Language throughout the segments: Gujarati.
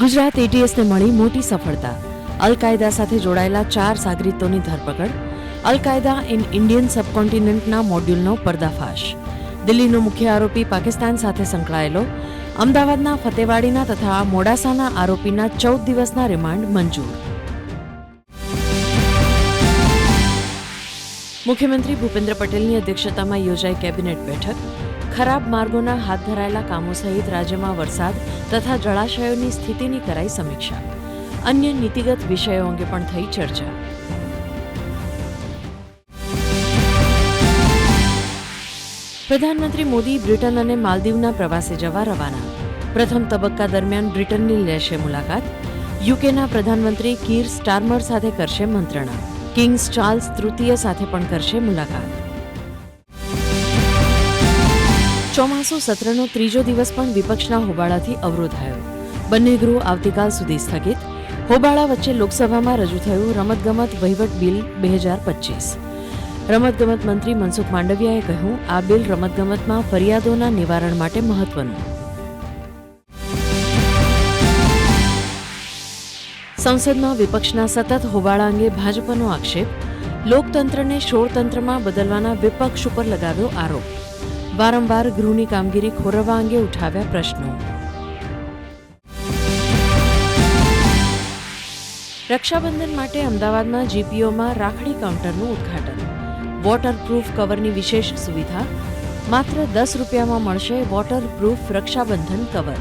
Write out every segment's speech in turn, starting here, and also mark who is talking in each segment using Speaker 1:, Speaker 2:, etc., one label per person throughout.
Speaker 1: ગુજરાત એટીએસને મળી મોટી સફળતા. અલ-કાયદા સાથે જોડાયેલા 4 સાગરીતોની ધરપકડ. અલ-કાયદા ઇન ઇન્ડિયન સબકોન્ટિનેન્ટના મોડ્યુલનો પર્દાફાશ. દિલ્હીનો મુખ્ય આરોપી પાકિસ્તાન સાથે સંકળાયેલો. અમદાવાદના ફતેવાડીના તથા મોડાસાના આરોપીના 14 દિવસના રિમાન્ડ મંજૂર. મુખ્યમંત્રી ભૂપેન્દ્ર પટેલની અધ્યક્ષતામાં યોજાઈ કેબિનેટ બેઠક. ખરાબ માર્ગોના હાથ ધરાયેલા કામો સહિત રાજ્યમાં વરસાદ તથા જળાશયોની સ્થિતિની કરાઈ સમીક્ષા. અન્ય નીતિગત વિષયો અંગે પણ થઈ ચર્ચા. પ્રધાનમંત્રી મોદી બ્રિટન અને માલદીવના પ્રવાસે જવા રવાના. પ્રથમ તબક્કા દરમિયાન બ્રિટનની લેશે મુલાકાત. યુકેના પ્રધાનમંત્રી કીર સ્ટારમર સાથે કરશે મંત્રણા. કિંગ્સ ચાર્લ્સ તૃતીય સાથે પણ કરશે મુલાકાત. ચોમાસુ સત્રનો ત્રીજો દિવસ પણ વિપક્ષના હોબાળાથી અવરોધાયો. બંને ગૃહ આવતીકાલ સુધી સ્થગિત. હોબાળા વચ્ચે લોકસભામાં રજૂ થયું રમતગમત વહીવટ બિલ 2025. રમતગમત મંત્રી મનસુખ માંડવિયાએ કહ્યું, આ બિલ રમતગમતમાં ફરિયાદોના નિવારણ માટે મહત્વનું. સંસદમાં વિપક્ષના સતત હોબાળા અંગે ભાજપનો આક્ષેપ. લોકતંત્રને શોરતંત્રમાં બદલવાના વિપક્ષ ઉપર લગાવ્યો આરોપ. વારંવાર ગૃહની કામગીરી ખોરવવા અંગે ઉઠાવ્યા પ્રશ્નો. રક્ષાબંધન માટે અમદાવાદમાં જીપીઓમાં રાખડી કાઉન્ટરનું ઉદ્ઘાટન. વોટરપ્રૂફ કવરની વિશેષ સુવિધા. માત્ર 10 રૂપિયામાં મળશે વોટરપ્રૂફ રક્ષાબંધન કવર.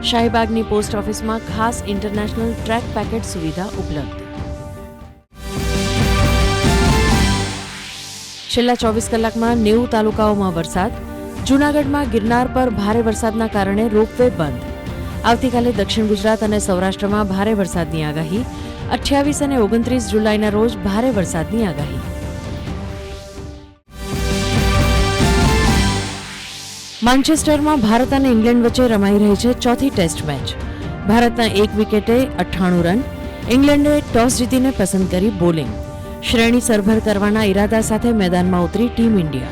Speaker 1: શાહીબાગની પોસ્ટ ઓફિસમાં ખાસ ઇન્ટરનેશનલ ટ્રેક પેકેટ સુવિધા ઉપલબ્ધ. છેલ્લા 24 કલાકમાં 90 તાલુકાઓમાં વરસાદ. જૂનાગઢમાં ગિરનાર પર ભારે વરસાદના કારણે રોપવે બંધ. આવતીકાલે દક્ષિણ ગુજરાત અને સૌરાષ્ટ્રમાં ભારે વરસાદની આગાહી. 28 અને 29 જુલાઈના રોજ ભારે વરસાદની આગાહી. માન્ચેસ્ટરમાં ભારત અને ઇંગ્લેન્ડ વચ્ચે રમાઈ રહી છે ચોથી ટેસ્ટ મેચ. ભારતના 1 વિકેટે 98 રન. ઇંગ્લેન્ડે ટોસ જીતીને પસંદ કરી બોલિંગ. શ્રેણી સરભર કરવાના ઇરાદા સાથે મેદાનમાં ઉતરી ટીમ ઇન્ડિયા.